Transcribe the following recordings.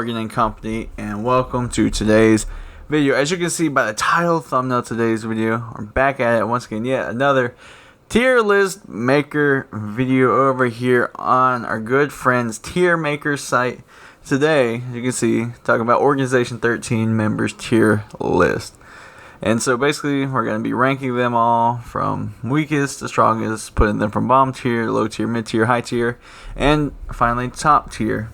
Morgan and Company, and welcome to today's video. As you can see by the title thumbnail of today's video, we're back at it once again. Yet another tier list maker video over here on our good friends Tier Maker site. Today, as you can see, talking about Organization 13 members tier list. And so basically, we're going to be ranking them all from weakest to strongest, putting them from bottom tier, low tier, mid tier, high tier, and finally top tier.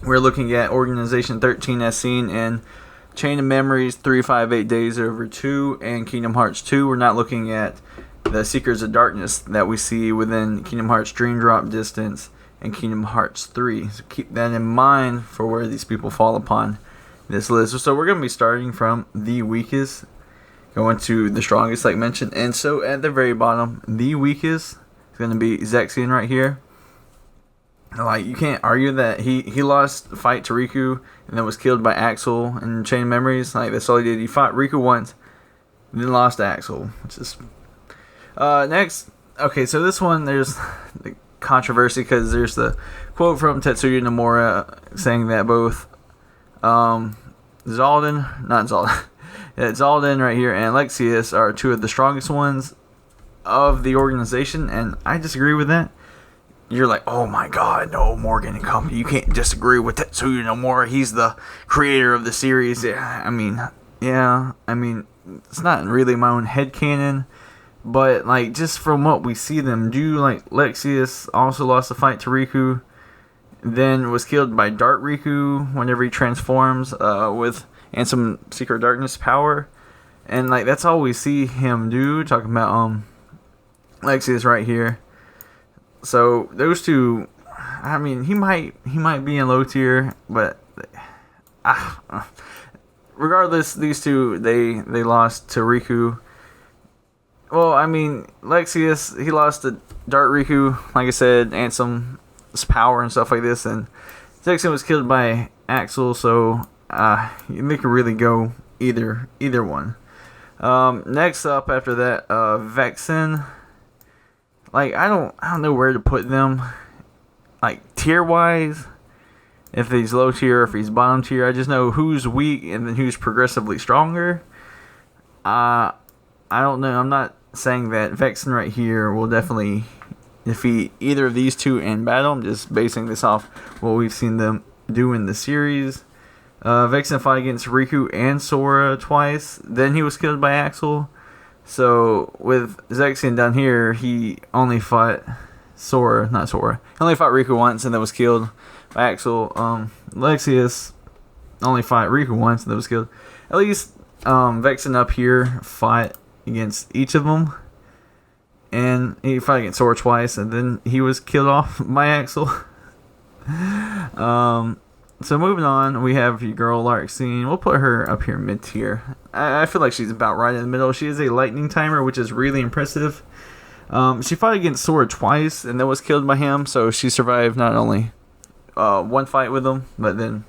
We're looking at Organization 13 as seen in Chain of Memories 358 Days Over 2 and Kingdom Hearts 2. We're not looking at the Seekers of Darkness that we see within Kingdom Hearts Dream Drop Distance and Kingdom Hearts 3. So keep that in mind for where these people fall upon this list. So we're going to be starting from the weakest, going to the strongest like mentioned. And so at the very bottom, the weakest is going to be Xemnas right here. Like, you can't argue that he lost the fight to Riku and then was killed by Axel in Chain of Memories. Like, that's all he did. He fought Riku once, then lost to Axel, which is next. Okay, so this one, there's the controversy because there's the quote from Tetsuya Nomura saying that both Zaldin right here and Lexius are two of the strongest ones of the organization, and I disagree with that. You're like, oh my god, no, Morgan and Company, you can't disagree with Tetsuya Nomura, he's the creator of the series. I mean, it's not really my own headcanon, but like, just from what we see them do, like, Lexius also lost the fight to Riku, then was killed by Dark Riku whenever he transforms and some Secret Darkness power, and like, that's all we see him do. Talking about Lexius right here. So those two, I mean, he might be in low tier, but regardless, these two they lost to Riku. Well, I mean, Lexius, he lost to Dark Riku, like I said, and some power and stuff like this, and Xemnas was killed by Axel, so they could really go either one. Next up after that, Vexen. Like, I don't know where to put them, like, tier wise, if he's low tier or if he's bottom tier. I just know who's weak and then who's progressively stronger. I don't know. I'm not saying that Vexen right here will definitely defeat either of these two in battle. I'm just basing this off what we've seen them do in the series. Vexen fought against Riku and Sora twice. Then he was killed by Axel. So with Xemnas down here, he only fought He only fought Riku once and then was killed by Axel. Lexius only fought Riku once and then was killed. At least Vexen up here fought against each of them, and he fought against Sora twice, and then he was killed off by Axel. So moving on, we have your girl Larxene. We'll put her up here mid tier. I feel like she's about right in the middle. She is a lightning timer, which is really impressive. She fought against Sora twice and then was killed by him, so she survived not only one fight with him, but then,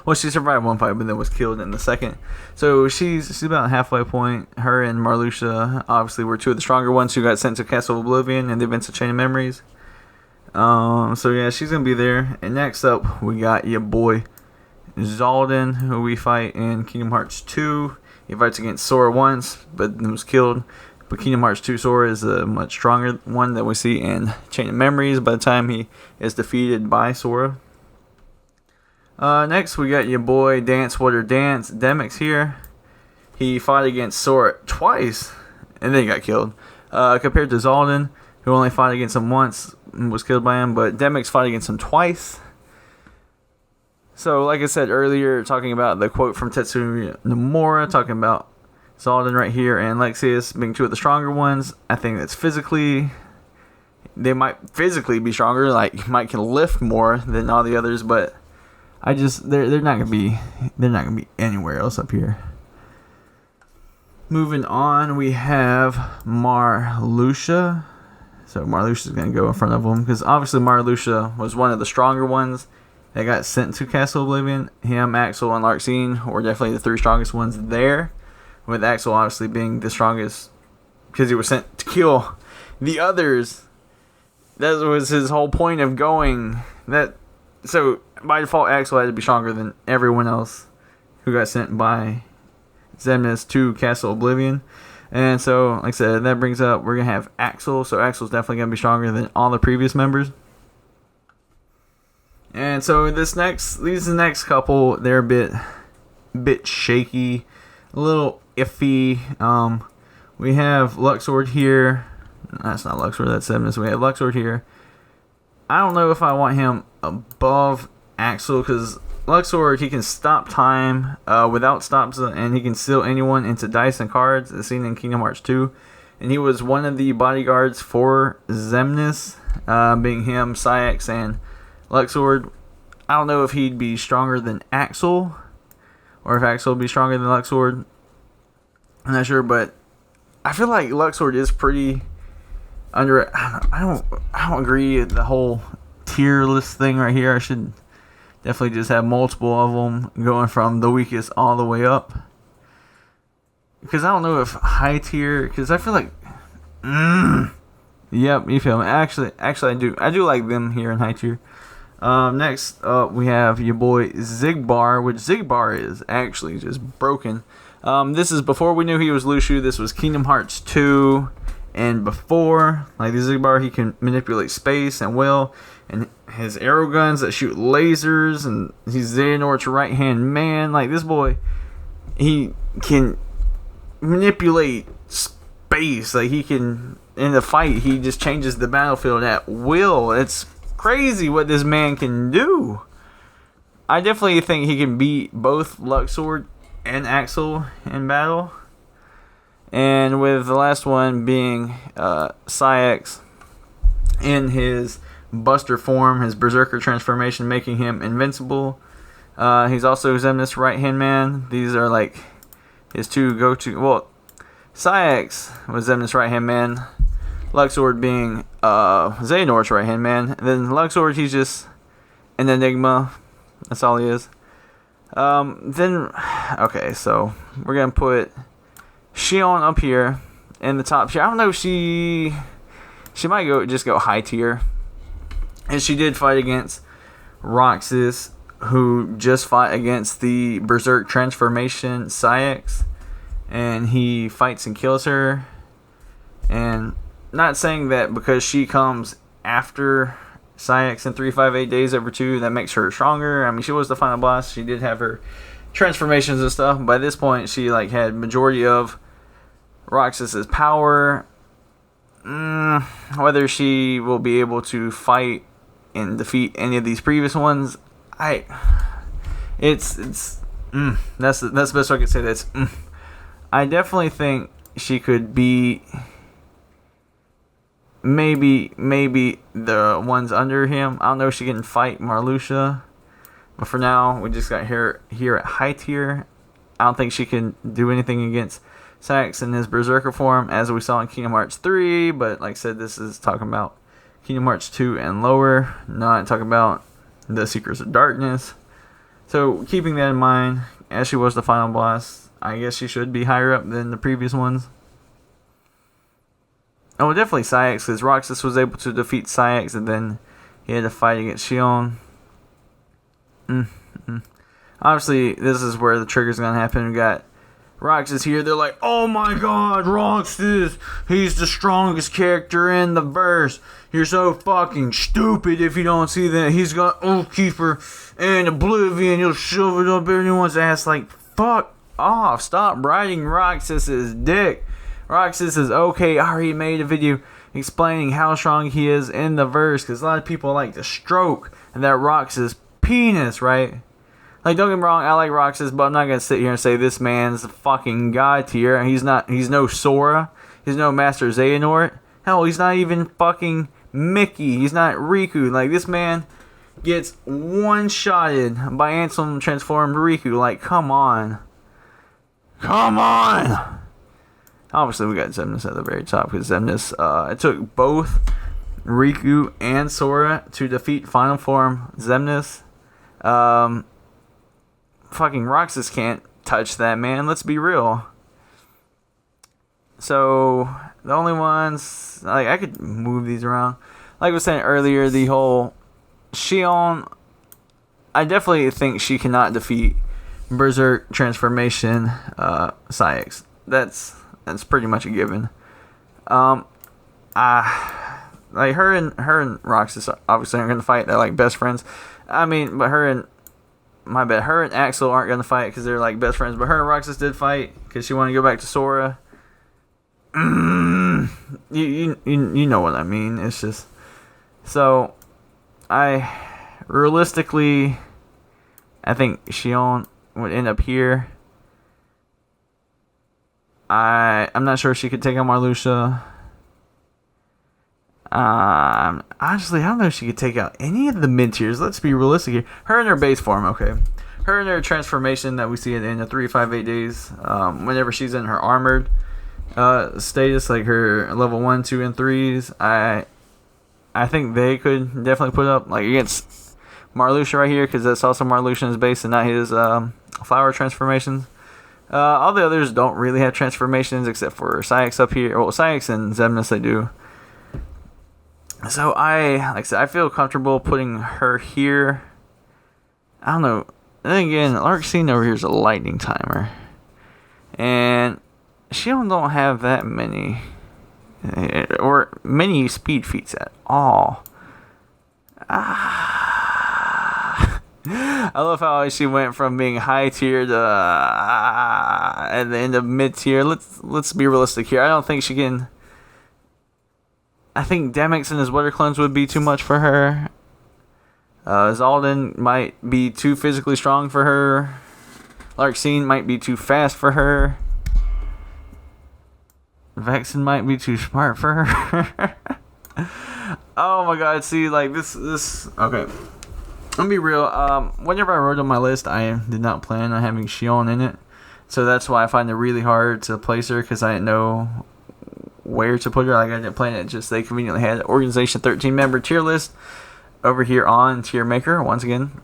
well, she survived one fight, but then was killed in the second. So she's about halfway point. Her and Marluxia obviously were two of the stronger ones who got sent to Castle of Oblivion and the events of Chain of Memories. So yeah, she's gonna be there. And next up, we got your boy Zaldin, who we fight in Kingdom Hearts 2. He fights against Sora once, but then was killed. But Kingdom Hearts 2 Sora is a much stronger one that we see in Chain of Memories by the time he is defeated by Sora. Next, we got your boy Dance Water Dance, Demyx here. He fought against Sora twice, and then he got killed. Compared to Zaldin, who only fought against him once and was killed by him, but Demyx fought against him twice. So, like I said earlier, talking about the quote from Tetsuya Nomura, talking about Zaldin right here and Lexius being two of the stronger ones. I think that's they might physically be stronger, like Mike can lift more than all the others, but they're not gonna be anywhere else up here. Moving on, we have Marluxia. So Marluxia is going to go in front of him, because obviously Marluxia was one of the stronger ones that got sent to Castle Oblivion. Him, Axel, and Larxene were definitely the three strongest ones there, with Axel obviously being the strongest because he was sent to kill the others. That was his whole point of going. So by default, Axel had to be stronger than everyone else who got sent by Xemnas to Castle Oblivion. And so, like I said, that brings up, we're going to have Axel. So Axel's definitely going to be stronger than all the previous members. And so these next couple, they're a bit shaky, a little iffy. We have Luxord here. That's not Luxord, that's Xemnas. We have Luxord here. I don't know if I want him above Axel, because Luxord, he can stop time without stops, and he can steal anyone into dice and cards, as seen in Kingdom Hearts 2. And he was one of the bodyguards for Xemnas, being him, Saïx, and Luxord. I don't know if he'd be stronger than Axel, or if Axel would be stronger than Luxord. I'm not sure, but I feel like Luxord is pretty under. I don't agree with the whole tier list thing right here. I should definitely just have multiple of them going from the weakest all the way up. Because I don't know if high tier, because I feel like, yep, you feel me. Actually, I do like them here in high tier. Next up, we have your boy Xigbar, which Xigbar is actually just broken. This is before we knew he was Lushu. This was Kingdom Hearts 2 and before. Like, the Xigbar, he can manipulate space and will, and his arrow guns that shoot lasers, and he's Xehanort's right-hand man. Like, this boy, he can manipulate space. Like, he can, in the fight, he just changes the battlefield at will. It's crazy what this man can do. I definitely think he can beat both Luxord and Axel in battle. And with the last one being Saïx in his Buster form, his Berserker transformation, making him invincible. He's also Xemnas' right-hand man. These are like his two go-to. Well, Saïx was Xemnas' right-hand man. Luxord being Xehanort's right-hand man. And then Luxord, he's just an enigma. That's all he is. Okay, so we're going to put Xion up here in the top tier. I don't know if she might go high tier. And she did fight against Roxas, who just fought against the Berserk transformation Saïx. And he fights and kills her. And not saying that because she comes after Saïx in 358 Days Over 2, that makes her stronger. I mean, she was the final boss. She did have her transformations and stuff. By this point, she like had majority of Roxas's power. Whether she will be able to fight and defeat any of these previous ones, that's the best I can say. That's I definitely think she could be maybe the ones under him. I don't know if she can fight Marluxia, but for now we just got her here at high tier. I don't think she can do anything against Saïx in his Berserker form, as we saw in Kingdom Hearts 3, but like I said, this is talking about Kingdom Hearts 2 and lower, not talking about the Secrets of Darkness. So keeping that in mind, as she was the final boss, I guess she should be higher up than the previous ones. Oh, definitely Saïx, because Roxas was able to defeat Saïx, and then he had to fight against Xion. Obviously, this is where the trigger's going to happen. We got Roxas here. They're like, oh my god, Roxas, he's the strongest character in the verse. You're so fucking stupid if you don't see that. He's got Oathkeeper and Oblivion. He'll shove it up everyone's ass. Like, fuck off. Stop riding Roxas's dick. Roxas is okay. I already made a video explaining how strong he is in the verse, because a lot of people like to stroke that Roxas penis, right? Like, don't get me wrong, I like Roxas, but I'm not going to sit here and say this man's fucking god tier. He's no Sora. He's no Master Xehanort. Hell, he's not even fucking Mickey. He's not Riku. Like, this man gets one-shotted by Ansem transformed Riku. Like, come on. Come on! Obviously, we got Xemnas at the very top, because Xemnas, it took both Riku and Sora to defeat Final Form Xemnas. Fucking Roxas can't touch that, man. Let's be real. So, the only ones, like, I could move these around. Like I was saying earlier, the whole Xion, I definitely think she cannot defeat Berserk Transformation Syx. That's pretty much a given. Like her and Roxas obviously aren't gonna fight. They're like best friends. I mean, but her and Axel aren't gonna fight because they're like best friends. But her and Roxas did fight because she wanted to go back to Sora. You know what I mean. It's just so realistically, I think Xion would end up here. I'm not sure if she could take on Marluxia. Honestly, I don't know if she could take out any of the mid tiers. Let's be realistic here. Her in her base form, okay. Her in her transformation that we see at the end of 3, 5, 8 days. Whenever she's in her armored status, like her level 1, 2, and 3s, I think they could definitely put up like against Marluxia right here, because that's also Marluxia's base and not his flower transformations. All the others don't really have transformations except for Syx up here. Well, Syx and Xemnas they do. So like I said, I feel comfortable putting her here. I don't know. Then again, Larxene over here is a lightning timer, and she don't have that many or many speed feats at all. I love how she went from being high tier to at the end of mid tier. Let's be realistic here. I don't think she can. I think Demix and his water cleanse would be too much for her. Xaldin might be too physically strong for her. Larxene might be too fast for her. Vexen might be too smart for her. Oh my god, see, like this okay. Let me be real. Whenever I wrote on my list, I did not plan on having Xion in it. So that's why I find it really hard to place her, because I didn't know where to put her. Like I didn't plan it, just they conveniently had an Organization 13 member tier list over here on Tier Maker once again.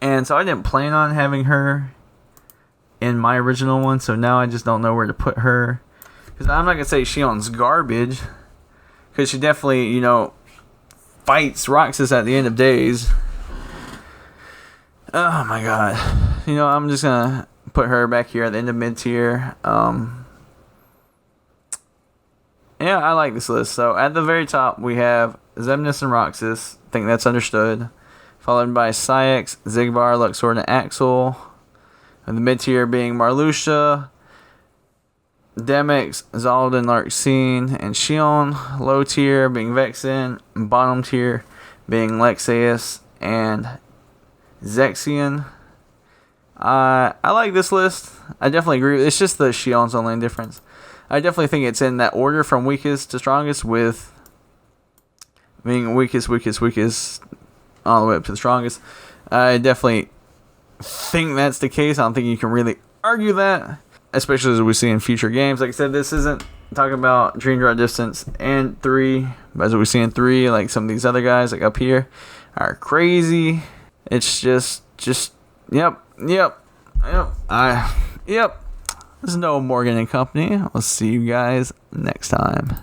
And so I didn't plan on having her in my original one, so now I just don't know where to put her. Because I'm not going to say Xion's garbage, because she definitely, you know, fights Roxas at the end of days. Oh my god. You know, I'm just going to put her back here at the end of mid tier. Yeah, I like this list. So at the very top, we have Xemnas and Roxas. I think that's understood. Followed by Syx, Xigbar, Luxord, and Axel. And the mid tier being Marluxia, Demix, Xaldin, Larxene, and Xion. Low tier being Vexen. Bottom tier being Lexaeus and Zexion. I like this list. I definitely agree. It's just the Xion's only difference. I definitely think it's in that order from weakest to strongest, with being weakest, all the way up to the strongest. I definitely think that's the case. I don't think you can really argue that, especially as we see in future games. Like I said, this isn't talking about Dream Drop Distance and 3, but as we see in 3, like some of these other guys, like up here, are crazy. It's just, yep. This is No Morgan and Company. I'll see you guys next time.